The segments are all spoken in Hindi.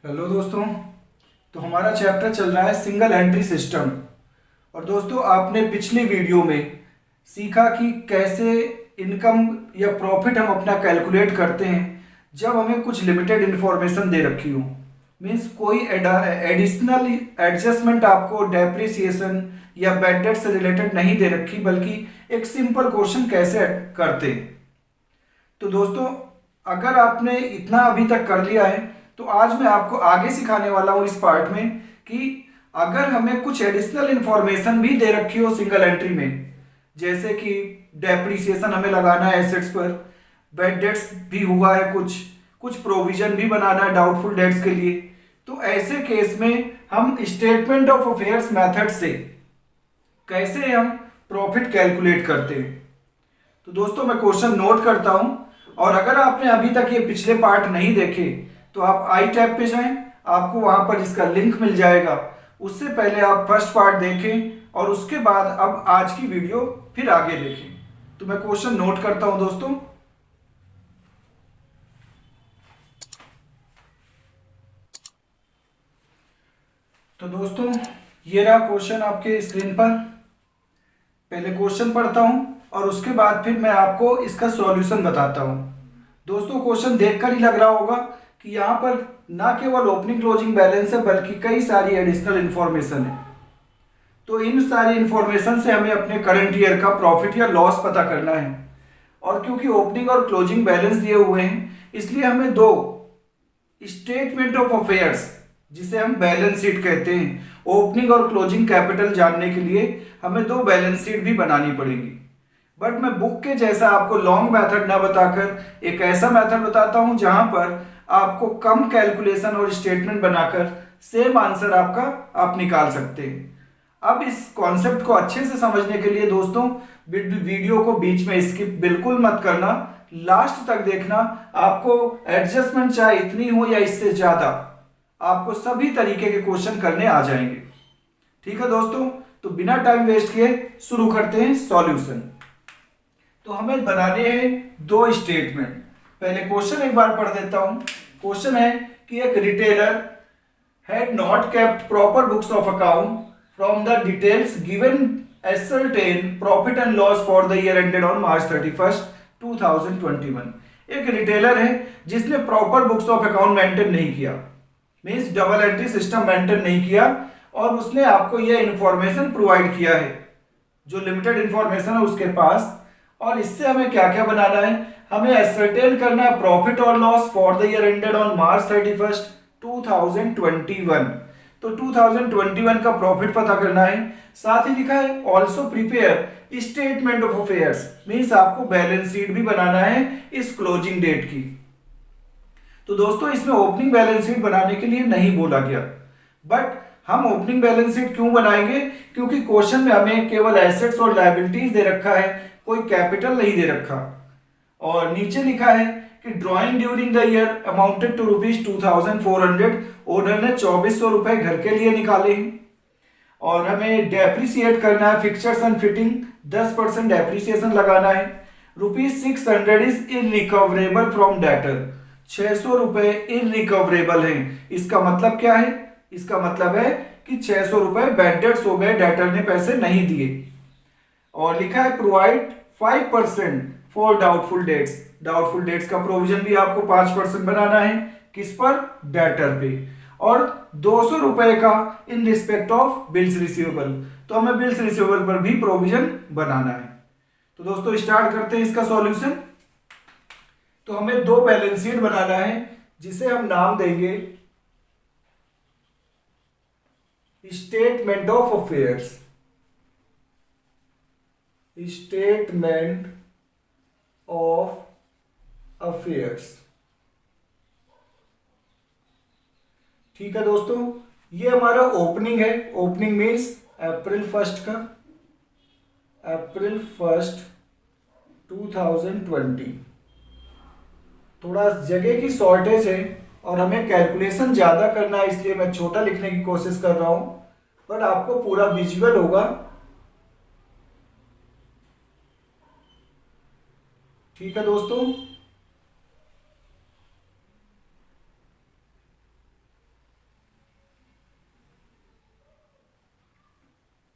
हेलो दोस्तों। तो हमारा चैप्टर चल रहा है सिंगल एंट्री सिस्टम। और दोस्तों, आपने पिछली वीडियो में सीखा कि कैसे इनकम या प्रॉफिट हम अपना कैलकुलेट करते हैं जब हमें कुछ लिमिटेड इन्फॉर्मेशन दे रखी हो। मीन्स कोई एडिशनल एडजस्टमेंट आपको डेप्रिसिएशन या बैड डेट से रिलेटेड नहीं दे रखी, बल्कि एक सिंपल क्वेश्चन कैसे करते हैं। तो दोस्तों, अगर आपने इतना अभी तक कर लिया है तो आज मैं आपको आगे सिखाने वाला हूं इस पार्ट में कि अगर हमें कुछ एडिशनल इंफॉर्मेशन भी दे रखी हो सिंगल एंट्री में, जैसे कि डेप्रिसिएशन हमें लगाना है एसेट्स पर, बैड डेट्स भी हुआ है, कुछ कुछ प्रोविजन भी बनाना है डाउटफुल डेट्स के लिए, तो ऐसे केस में हम स्टेटमेंट ऑफ अफेयर्स मेथड से कैसे हम प्रॉफिट कैलकुलेट करते हैं। तो दोस्तों, मैं क्वेश्चन नोट करता हूं, और अगर आपने अभी तक ये पिछले पार्ट नहीं देखे तो आप आई टैब पे जाएं, आपको वहां पर इसका लिंक मिल जाएगा। उससे पहले आप फर्स्ट पार्ट देखें और उसके बाद अब आज की वीडियो फिर आगे देखें। तो मैं क्वेश्चन नोट करता हूं दोस्तों। तो दोस्तों, ये रहा क्वेश्चन आपके स्क्रीन पर। पहले क्वेश्चन पढ़ता हूं और उसके बाद फिर मैं आपको इसका सॉल्यूशन बताता हूं। दोस्तों, क्वेश्चन देखकर ही लग रहा होगा कि यहाँ पर ना केवल ओपनिंग क्लोजिंग बैलेंस है बल्कि कई सारी एडिशनल इंफॉर्मेशन है। तो इन सारी इंफॉर्मेशन से हमें अपने करंट ईयर का प्रॉफिट या लॉस पता करना है। और क्योंकि ओपनिंग और क्लोजिंग बैलेंस दिए हुए हैं, इसलिए हमें दो स्टेटमेंट ऑफ अफेयर्स, जिसे हम बैलेंस शीट कहते हैं, ओपनिंग और क्लोजिंग कैपिटल जानने के लिए हमें दो बैलेंस शीट भी बनानी पड़ेगी। बट मैं बुक के जैसा आपको लॉन्ग मेथड ना बताकर एक ऐसा मेथड बताता हूं जहां पर आपको कम कैलकुलेशन और स्टेटमेंट बनाकर सेम आंसर आपका आप निकाल सकते हैं। अब इस कॉन्सेप्ट को अच्छे से समझने के लिए दोस्तों, वीडियो को बीच में स्किप बिल्कुल मत करना, लास्ट तक देखना। आपको एडजस्टमेंट चाहे इतनी हो या इससे ज्यादा, आपको सभी तरीके के क्वेश्चन करने आ जाएंगे। ठीक है दोस्तों, तो बिना टाइम वेस्ट किए शुरू करते हैं सॉल्यूशन। तो हमें बनाने हैं दो स्टेटमेंट। पहले क्वेश्चन एक बार पढ़ देता हूं। क्वेश्चन है कि एक retailer had not kept proper books of account from the details given ascertain profit and loss for the year ended on March 31st 2021। एक रिटेलर है जिसने proper books of account maintain नहीं किया, means double entry system maintain नहीं किया, और उसने आपको यह इंफॉर्मेशन प्रोवाइड किया है, जो लिमिटेड इंफॉर्मेशन है उसके पास। और इससे हमें क्या क्या बनाना है, हमें एसर्टेन करना है प्रॉफिट और loss for the year ended on March 31st 2021। तो 2021 का प्रॉफिट पता करना है। साथ ही लिखा है also prepare statement of affairs, means आपको बैलेंस शीट भी बनाना है इस क्लोजिंग डेट की। तो दोस्तों, इसमें ओपनिंग बैलेंस शीट बनाने के लिए नहीं बोला गया, बट हम ओपनिंग बैलेंस शीट क्यों बनाएंगे, क्योंकि क्वेश्चन में हमें केवल एसेट्स और लायबिलिटीज दे रखा है, कोई कैपिटल नहीं दे रखा। और नीचे लिखा है कि drawing during the year amounted to ₹2400। Owner ने 2400 रुपए घर के लिए निकाले हैं। और हमें डेप्रिसिएट करना है फिक्सचर्स एंड फिटिंग, 10% डेप्रिसिएशन लगाना है। ₹600 इज इनरिकवरेबल फ्रॉम डेटर, 600 रुपए इनरिकवरेबल है। इसका मतलब क्या है, इसका मतलब है कि 600 रुपए बैड डेट्स हो गए, डेटर ने पैसे नहीं दिए। और लिखा है provide 5% for doubtful debts, doubtful debts का प्रोविजन भी आपको 5% बनाना है, किस पर, डेटर पे। और 200 रुपए का in respect of bills receivable, तो हमें बिल्स रिसीवेबल पर भी प्रोविजन बनाना है। तो दोस्तों, स्टार्ट करते हैं इसका सॉल्यूशन। तो हमें दो बैलेंस शीट बनाना है जिसे हम नाम देंगे statement of affairs, statement of affairs. ठीक है दोस्तों, ये हमारा ओपनिंग है। ओपनिंग मीन्स अप्रैल 1 का, अप्रैल 1 2020। थोड़ा जगह की शॉर्टेज है और हमें कैलकुलेशन ज़्यादा करना है, इसलिए मैं छोटा लिखने की कोशिश कर रहा हूं, बट आपको पूरा विजुअल होगा। ठीक है दोस्तों,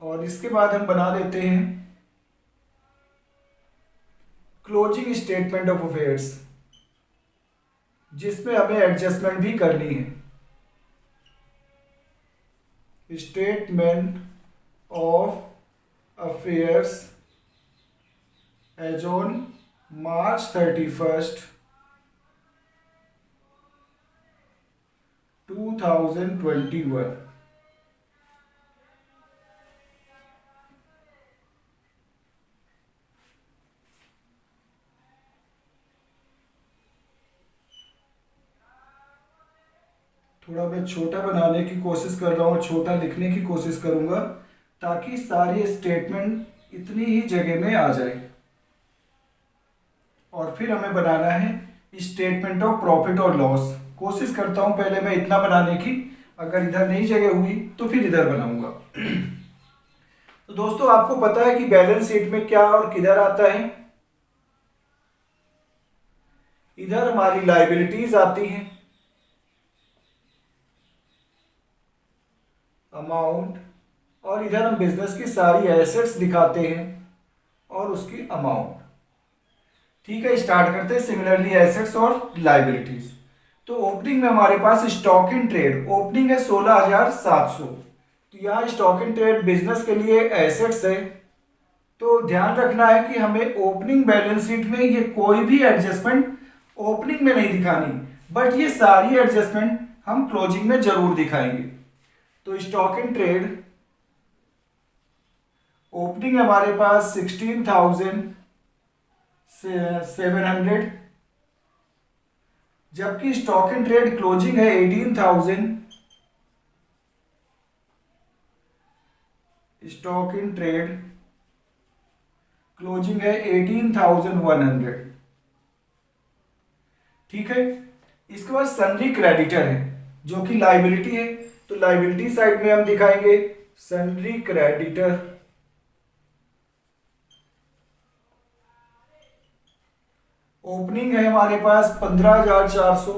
और इसके बाद हम बना लेते हैं क्लोजिंग स्टेटमेंट ऑफ अफेयर्स, जिसमें हमें एडजस्टमेंट भी करनी है। Statement of affairs as on March 31st, 2021। थोड़ा मैं छोटा बनाने की कोशिश कर रहा हूँ, छोटा लिखने की कोशिश करूँगा ताकि सारी स्टेटमेंट इतनी ही जगह में आ जाए। और फिर हमें बनाना है स्टेटमेंट ऑफ प्रॉफिट और लॉस। कोशिश करता हूँ पहले मैं इतना बनाने की, अगर इधर नहीं जगह हुई तो फिर इधर बनाऊंगा। तो दोस्तों आपको पता है कि बैलेंस शीट में क्या और किधर आता है। इधर हमारी लायबिलिटीज आती हैं, अमाउंट, और इधर हम बिजनेस की सारी एसेट्स दिखाते हैं और उसकी अमाउंट। ठीक है, स्टार्ट करते हैं सिमिलरली एसेट्स और लायबिलिटीज। तो ओपनिंग में हमारे पास स्टॉक इन ट्रेड ओपनिंग है 16,700। तो यहाँ स्टॉक इन ट्रेड बिजनेस के लिए एसेट्स है। तो ध्यान रखना है कि हमें ओपनिंग बैलेंस शीट में ये कोई भी एडजस्टमेंट ओपनिंग में नहीं दिखानी, बट ये सारी एडजस्टमेंट हम क्लोजिंग में जरूर दिखाएंगे। तो स्टॉक इन ट्रेड ओपनिंग हमारे पास 16,700, जबकि स्टॉक इन ट्रेड क्लोजिंग है 18,000। स्टॉक इन ट्रेड क्लोजिंग है 18,100। ठीक है, इसके बाद सन्ड्री क्रेडिटर है जो कि लायबिलिटी है। तो लायबिलिटी साइड में हम दिखाएंगे सन्ड्री क्रेडिटर। ओपनिंग है हमारे पास 15,400,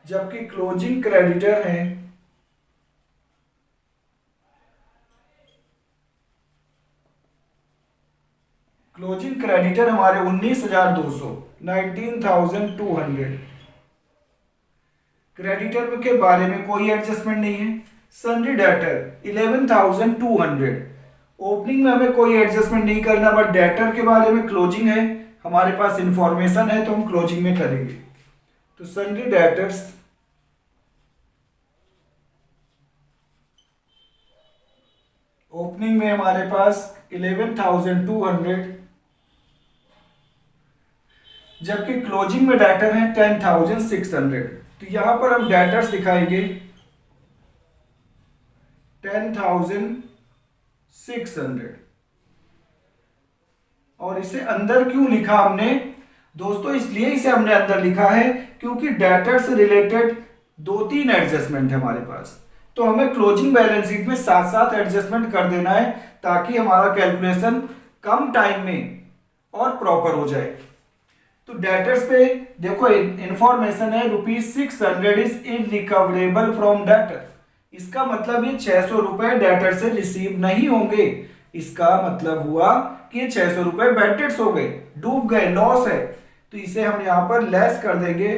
जबकि क्लोजिंग क्रेडिटर है हमारे 19,200, 19,200। क्रेडिटर के बारे में कोई एडजस्टमेंट नहीं है। Sundry debtor 11,200। ओपनिंग में हमें कोई एडजस्टमेंट नहीं करना, बट डेटर के बारे में क्लोजिंग है, हमारे पास इंफॉर्मेशन है तो हम क्लोजिंग में करेंगे। तो सन्ड्री डेटर्स ओपनिंग में हमारे पास 11,200, जबकि क्लोजिंग में डेटर है 10,600। तो यहां पर हम डेटर्स दिखाएंगे 10,600। और इसे अंदर क्यों लिखा हमने दोस्तों? इसलिए इसे हमने अंदर लिखा है क्योंकि डेटर से रिलेटेड 2-3 एडजस्टमेंट है हमारे पास। तो हमें क्लोजिंग बैलेंस शीट में साथ साथ एडजस्टमेंट कर देना है ताकि हमारा कैलकुलेशन कम टाइम में और प्रॉपर हो जाए। तो डेटर्स पे देखो इंफॉर्मेशन है ₹600 इज इनरिकवरेबल फ्रॉम डेटर। इसका मतलब ये 600 रुपए डेटर से रिसीव नहीं होंगे। इसका मतलब हुआ कि ये 600 रुपए बैड डेट्स हो गए, डूब गए, लॉस है। तो इसे हम यहां पर लेस कर देंगे,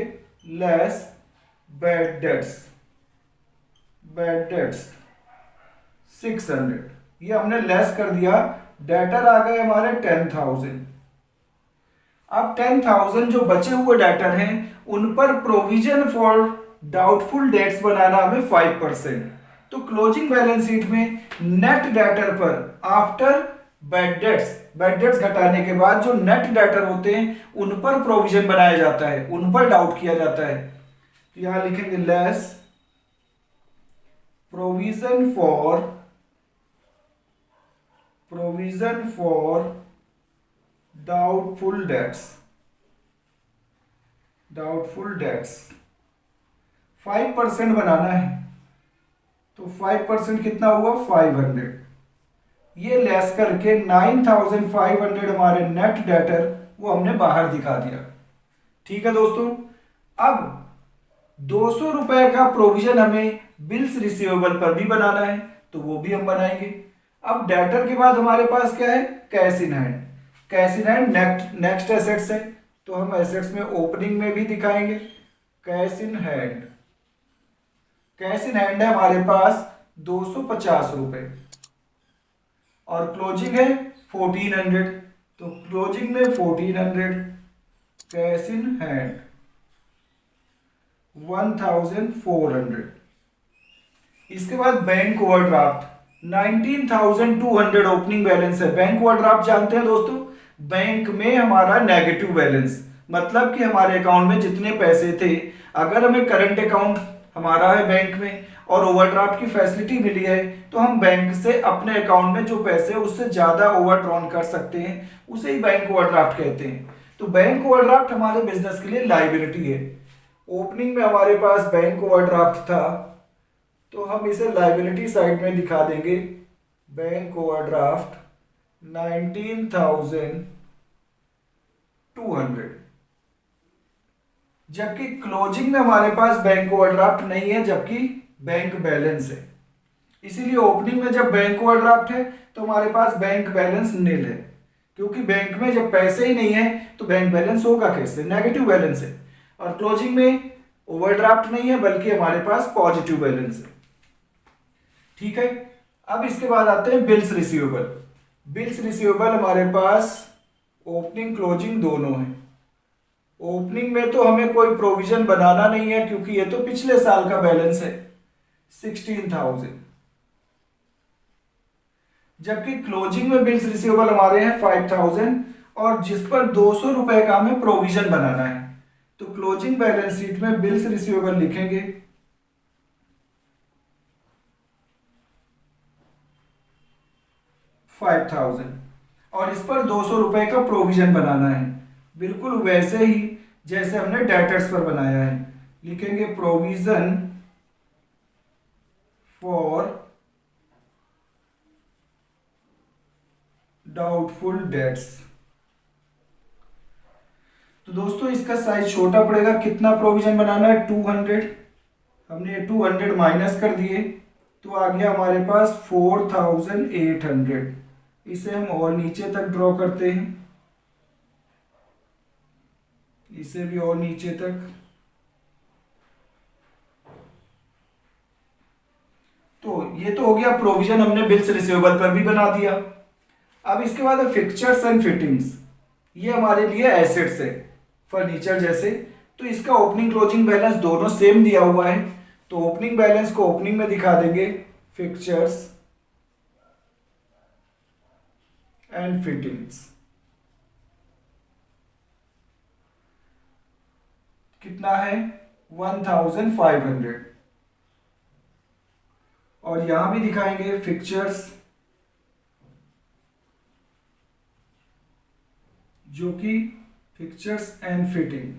less bad debts, bad debts 600। ये हमने लेस कर दिया। डेटर आ गए हमारे 10,000। अब 10,000 जो बचे हुए डेटर हैं उन पर प्रोविजन फॉर डाउटफुल डेट्स बनाना हमें 5%। तो क्लोजिंग बैलेंस शीट में नेट डेटर पर आफ्टर बैड डेट्स घटाने के बाद जो नेट डेटर होते हैं उन पर प्रोविजन बनाया जाता है, उन पर डाउट किया जाता है। तो यहां लिखेंगे less provision for doubtful debts 5% बनाना है। तो 5% कितना हुआ? 500। ये लेस करके 9,500 हमारे नेट डेटर वो हमने बाहर दिखा दिया। ठीक है दोस्तों, अब ₹200 का प्रोविजन हमें बिल्स रिसीवेबल पर भी बनाना है, तो वो भी हम बनाएंगे। अब डेटर के बाद हमारे पास क्या है, cash in hand. Cash in hand next assets है, तो हम एसेट्स में ओपनिंग में भी दिखाएंगे cash in hand. Cash in hand है हमारे पास ₹250 और क्लोजिंग है 1400, तो क्लोजिंग में 1400, कैश इन हैंड 1400। इसके बाद बैंक ओवरड्राफ्ट 19,200 ओपनिंग बैलेंस है। बैंक ओवरड्राफ्ट जानते हैं दोस्तों, बैंक में हमारा नेगेटिव बैलेंस, मतलब कि हमारे अकाउंट में जितने पैसे थे, अगर हमें करंट अकाउंट हमारा है बैंक में और ओवरड्राफ्ट की फैसिलिटी मिली है, तो हम बैंक से अपने अकाउंट में जो पैसे उससे ज्यादा ओवरड्रॉन कर सकते हैं, उसे ही बैंक ओवरड्राफ्ट कहते हैं। तो बैंक ओवरड्राफ्ट हमारे बिजनेस के लिए लायबिलिटी है। ओपनिंग में हमारे पास बैंक ओवरड्राफ्ट था, तो हम इसे लायबिलिटी साइड में दिखा देंगे, बैंक ओवरड्राफ्ट 19,200। जबकि क्लोजिंग में हमारे पास बैंक ओवरड्राफ्ट नहीं है, जबकि बैंक बैलेंस है। इसीलिए ओपनिंग में जब बैंक ओवरड्राफ्ट है तो हमारे पास बैंक बैलेंस नील है, क्योंकि बैंक में जब पैसे ही नहीं है तो बैंक बैलेंस होगा कैसे, नेगेटिव बैलेंस है। और क्लोजिंग में ओवरड्राफ्ट नहीं है, बल्कि हमारे पास पॉजिटिव बैलेंस है। ठीक है, अब इसके बाद आते हैं बिल्स रिसीवेबल। बिल्स रिसीवेबल हमारे पास ओपनिंग क्लोजिंग दोनों है। ओपनिंग में तो हमें कोई प्रोविजन बनाना नहीं है, क्योंकि ये तो पिछले साल का बैलेंस है 16,000। जबकि क्लोजिंग में बिल्स रिसीवेबल हमारे हैं 5,000, और जिस पर ₹200 का हमें प्रोविजन बनाना है, तो क्लोजिंग बैलेंस शीट में बिल्स रिसीवेबल लिखेंगे 5,000, और इस पर ₹200 का प्रोविजन बनाना है, बिल्कुल वैसे ही जैसे हमने डेटर्स पर बनाया है। लिखेंगे प्रोविजन फॉर डाउटफुल डेट्स। तो दोस्तों इसका साइज छोटा पड़ेगा, कितना प्रोविजन बनाना है, 200। हमने 200 माइनस कर दिए, तो आ गया हमारे पास 4,800। इसे हम और नीचे तक ड्रॉ करते हैं, इसे भी और नीचे तक। तो ये तो हो गया प्रोविजन, हमने बिल्स रिसीवेबल पर भी बना दिया। अब इसके बाद फिक्चर्स एंड फिटिंग्स, ये हमारे लिए एसेट्स है, फर्नीचर जैसे। तो इसका ओपनिंग क्लोजिंग बैलेंस दोनों सेम दिया हुआ है, तो ओपनिंग बैलेंस को ओपनिंग में दिखा देंगे फिक्चर्स एंड फिटिंग्स। कितना है, 1,500। और यहां भी दिखाएंगे फिक्चर्स, जो कि फिक्चर्स एंड फिटिंग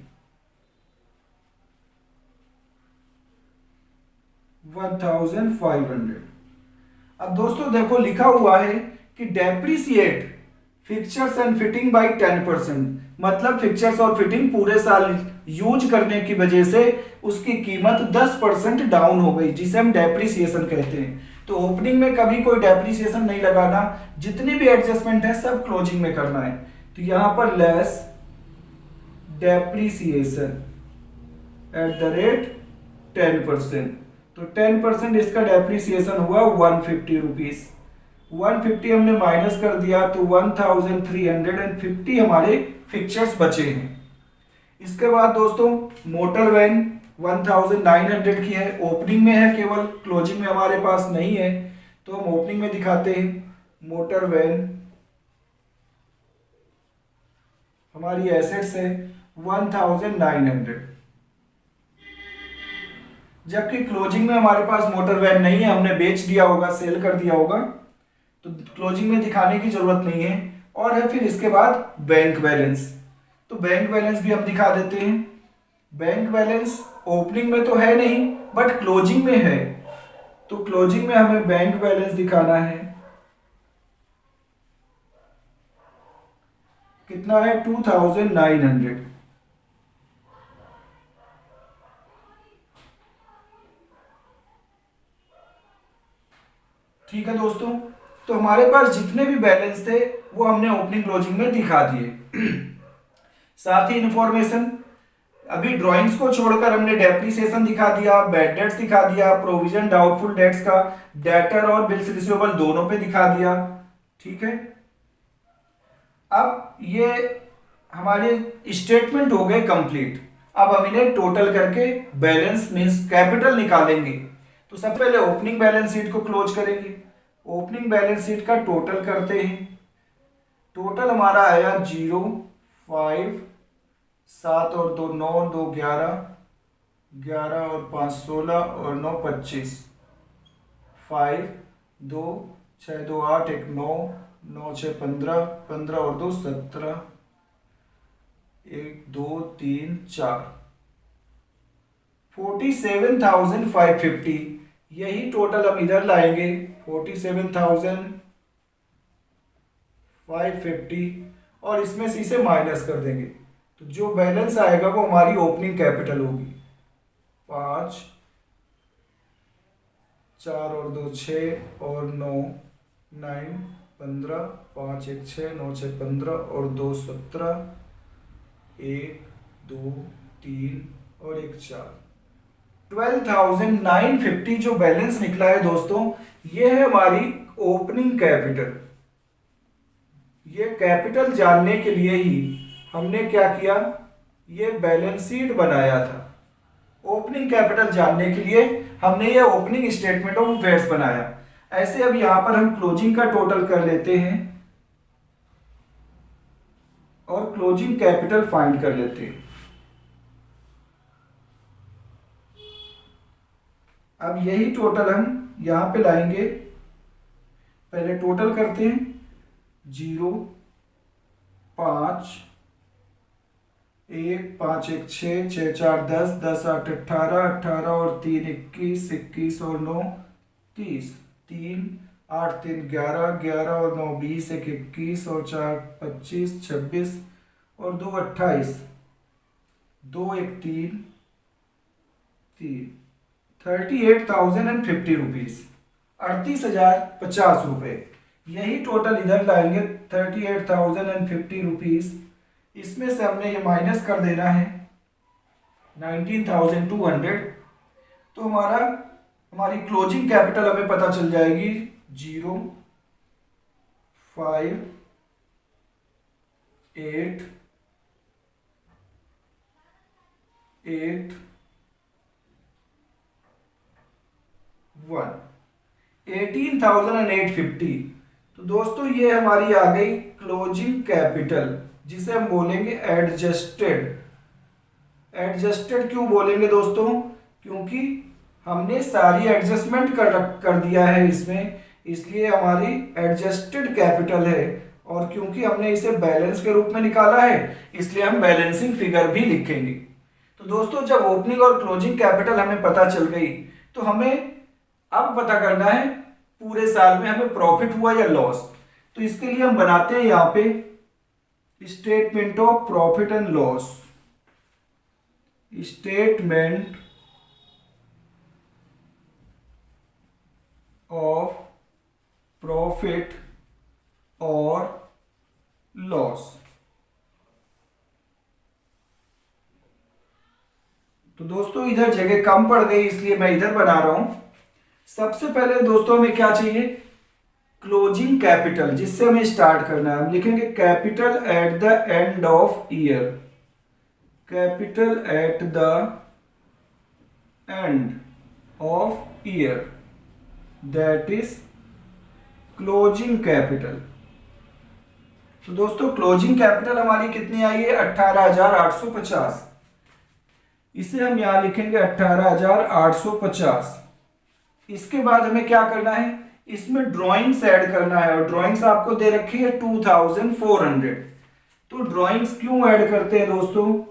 1,500। अब दोस्तों देखो लिखा हुआ है कि depreciate fixtures and fitting by 10%, मतलब फिक्चर्स और फिटिंग पूरे साल यूज करने की वजह से उसकी कीमत 10% डाउन हो गई, जिसे हम डेप्रिसिएशन कहते हैं। तो ओपनिंग में कभी कोई डेप्रिसिएशन नहीं लगाना, जितनी भी एडजस्टमेंट है सब क्लोजिंग में करना है। तो यहां पर less depreciation at the rate 10%, तो 10% इसका डेप्रिसिएशन हुआ 150 रुपीज। 150 हमने माइनस कर दिया, तो 1,350 हमारे फिक्चर्स बचे हैं। इसके बाद दोस्तों मोटर वैन 1,900 की है, ओपनिंग में है केवल, क्लोजिंग में हमारे पास नहीं है, तो हम ओपनिंग में दिखाते हैं। मोटर वैन हमारी एसेट्स है 1,900, जबकि क्लोजिंग में हमारे पास मोटर वैन नहीं है, हमने बेच दिया होगा, सेल कर दिया होगा, तो क्लोजिंग में दिखाने की जरूरत नहीं है। और है फिर इसके बाद बैंक बैलेंस, तो बैंक बैलेंस भी हम दिखा देते हैं। बैंक बैलेंस ओपनिंग में तो है नहीं, बट क्लोजिंग में है, तो क्लोजिंग में हमें बैंक बैलेंस दिखाना है। कितना है, 2,900। ठीक है दोस्तों, तो हमारे पास जितने भी बैलेंस थे वो हमने ओपनिंग क्लोजिंग में दिखा दिए। साथ ही इंफॉर्मेशन, अभी ड्राइंग्स को छोड़कर हमने डेप्रिसिएशन दिखा दिया, बैड डेट्स दिखा दिया, प्रोविजन डाउटफुल डेट्स का डेटर और बिल्स रिसीवेबल दोनों पे दिखा दिया। ठीक है, अब ये हमारे स्टेटमेंट हो गए कंप्लीट। अब हम इन्हें टोटल करके बैलेंस मींस कैपिटल निकालेंगे। तो सबसे पहले ओपनिंग बैलेंस शीट को क्लोज करेंगे। ओपनिंग बैलेंस शीट का टोटल करते हैं। टोटल हमारा आया 0, 5, 7 और 2 9, 2 11, 11 और 5 16 और 9 25, 5 2 6 2 8 1 9, 9 6 15, 15 और 2 17, 1 2 3 4, 47,550। यही टोटल हम इधर लाएंगे 47,550 और इसमें से इसे माइनस कर देंगे। तो जो बैलेंस आएगा वो हमारी ओपनिंग कैपिटल होगी। 5 4 और 2 6 और 9 9 15, 5 1 6 9 6 15 और 2 17, 1 2 3 और 1 4, 12,950 जो बैलेंस निकला है दोस्तों, ये है हमारी ओपनिंग कैपिटल। ये कैपिटल जानने के लिए ही हमने क्या किया, ये बैलेंस शीट बनाया था। ओपनिंग कैपिटल जानने के लिए हमने ये ओपनिंग स्टेटमेंट ऑफ अफेयर्स बनाया। ऐसे अब यहां पर हम क्लोजिंग का टोटल कर लेते हैं और क्लोजिंग कैपिटल फाइंड कर लेते हैं। अब यही टोटल हम यहां पे लाएंगे। पहले टोटल करते हैं। 0 5 1 5 1 6 6 4 10 10 8 18 18 और 3 21 21 और 9 30, 3 8 3 11 11 और 9 20 1 21 और 4 25 26 और 2 28, 2 1 3 3, 38,050 रुपीज, 38,050 रुपये। यही टोटल इधर लाएंगे 38,050 रुपीज। इसमें से हमने ये माइनस कर देना है 19,200। तो हमारी क्लोजिंग कैपिटल हमें पता चल जाएगी 0 5 8 8 1, 18,850। तो दोस्तों ये हमारी आ गई क्लोजिंग कैपिटल, जिसे हम बोलेंगे एडजस्टेड। एडजस्टेड क्यों बोलेंगे दोस्तों, क्योंकि हमने सारी एडजस्टमेंट कर दिया है इसमें, इसलिए हमारी एडजस्टेड कैपिटल है। और क्योंकि हमने इसे बैलेंस के रूप में निकाला है, इसलिए हम बैलेंसिंग फिगर भी लिखेंगे। तो दोस्तों जब ओपनिंग और क्लोजिंग कैपिटल हमें पता चल गई, तो हमें अब पता करना है पूरे साल में हमें प्रॉफिट हुआ या लॉस। तो इसके लिए हम बनाते हैं यहां पे statement of profit and loss. Statement of profit और लॉस। तो दोस्तों इधर जगह कम पड़ गई, इसलिए मैं इधर बना रहा हूं। सबसे पहले दोस्तों हमें क्या चाहिए, क्लोजिंग कैपिटल, जिससे हमें स्टार्ट करना है। हम लिखेंगे capital at the end of year. Capital at the end of year, that is closing capital. तो दोस्तों क्लोजिंग कैपिटल हमारी कितनी आई है, 18,850। इसे हम यहां लिखेंगे 18,850। इसके बाद हमें क्या करना है, इसमें ड्राइंग्स ऐड करना है, और ड्राइंग्स आपको दे रखी है 2,400। तो ड्राइंग्स क्यों ऐड करते हैं दोस्तों,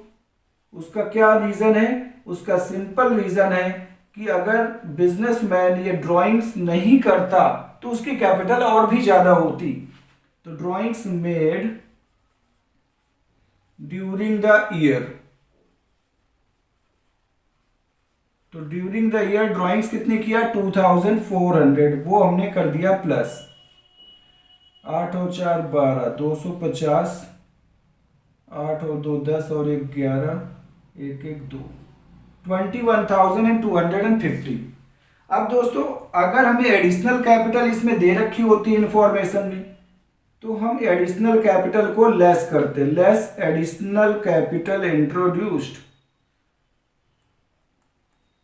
उसका क्या रीजन है, उसका सिंपल रीजन है कि अगर बिजनेसमैन ये ड्राइंग्स नहीं करता तो उसकी कैपिटल और भी ज्यादा होती। तो drawings made during the year, तो ड्यूरिंग द ईयर ड्राइंग्स कितनी किया 2400, वो हमने कर दिया प्लस। 8 और 4 12, 250, 8 और 2 10 और 1 11, 1 1 2, 21,250। अब दोस्तों अगर हमें एडिशनल कैपिटल इसमें दे रखी होती है इंफॉर्मेशन में, तो हम एडिशनल कैपिटल को लेस करते, less additional capital introduced,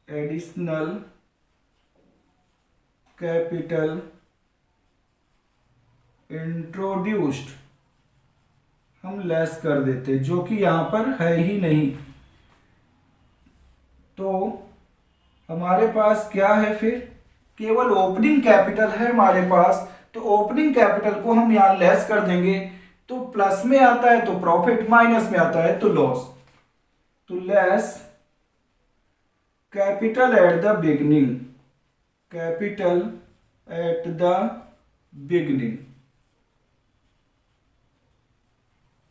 additional capital introduced हम लेस कर देते, जो कि यहां पर है ही नहीं। तो हमारे पास क्या है, फिर केवल ओपनिंग कैपिटल है हमारे पास, तो ओपनिंग कैपिटल को हम यहां लेस कर देंगे, तो प्लस में आता है तो प्रॉफिट, माइनस में आता है तो लॉस। तो less capital at the beginning, capital at the beginning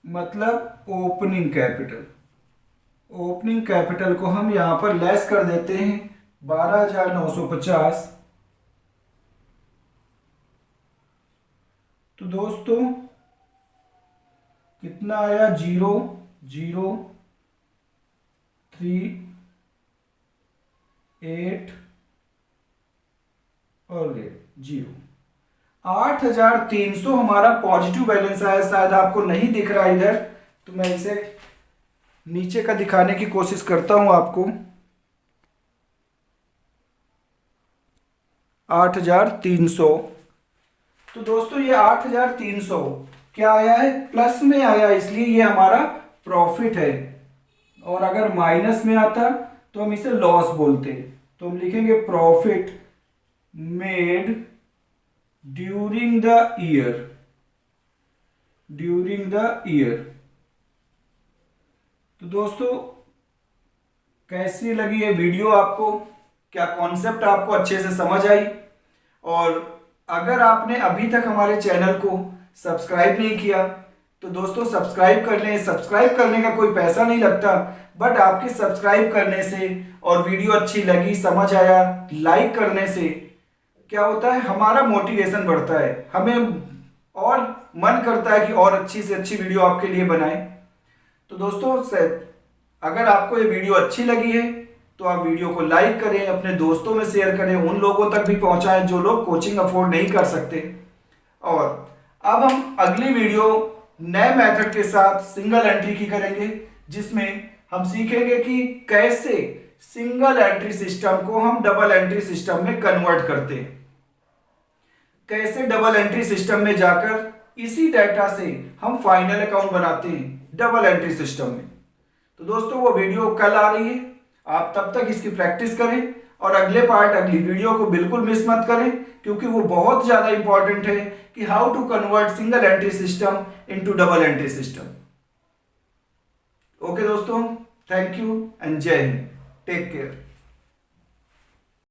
मतलब ओपनिंग कैपिटल, ओपनिंग कैपिटल को हम यहां पर लेस कर देते हैं 12,950। तो दोस्तों कितना आया, 0 0 3 8 और 0। 8,300 हमारा पॉजिटिव बैलेंस आया। शायद आपको नहीं दिख रहा इधर, तो मैं इसे नीचे का दिखाने की कोशिश करता हूं आपको। 8,300। तो दोस्तों ये 8,300 क्या आया है, प्लस में आया, इसलिए ये हमारा प्रॉफिट है। और अगर माइनस में आता तो हम इसे लॉस बोलते। तो हम लिखेंगे profit made during the year, during the year. तो दोस्तों कैसी लगी ये वीडियो आपको, क्या कॉन्सेप्ट आपको अच्छे से समझ आई? और अगर आपने अभी तक हमारे चैनल को सब्सक्राइब नहीं किया तो दोस्तों सब्सक्राइब कर लें। सब्सक्राइब करने का कोई पैसा नहीं लगता, बट आपके सब्सक्राइब करने से और वीडियो अच्छी लगी, समझ आया, लाइक करने से क्या होता है, हमारा मोटिवेशन बढ़ता है, हमें और मन करता है कि और अच्छी से अच्छी वीडियो आपके लिए बनाएं। तो दोस्तों अगर आपको ये वीडियो अच्छी लगी है तो आप वीडियो को लाइक करें, अपने दोस्तों में शेयर करें, उन लोगों तक भी पहुंचाएं जो लोग कोचिंग अफोर्ड नहीं कर सकते। और अब हम अगली वीडियो नए मेथड के साथ सिंगल एंट्री की करेंगे, जिसमें हम सीखेंगे कि कैसे सिंगल एंट्री सिस्टम को हम डबल एंट्री सिस्टम में कन्वर्ट करते हैं, कैसे डबल एंट्री सिस्टम में जाकर इसी डाटा से हम फाइनल अकाउंट बनाते हैं डबल एंट्री सिस्टम में। तो दोस्तों वो वीडियो कल आ रही है, आप तब तक इसकी प्रैक्टिस करें और अगले पार्ट, अगली वीडियो को बिल्कुल मिस मत करें, क्योंकि वो बहुत ज्यादा इंपॉर्टेंट है कि how to convert single entry system into double entry system. Okay दोस्तों, थैंक यू एंड जय हिंद, टेक केयर।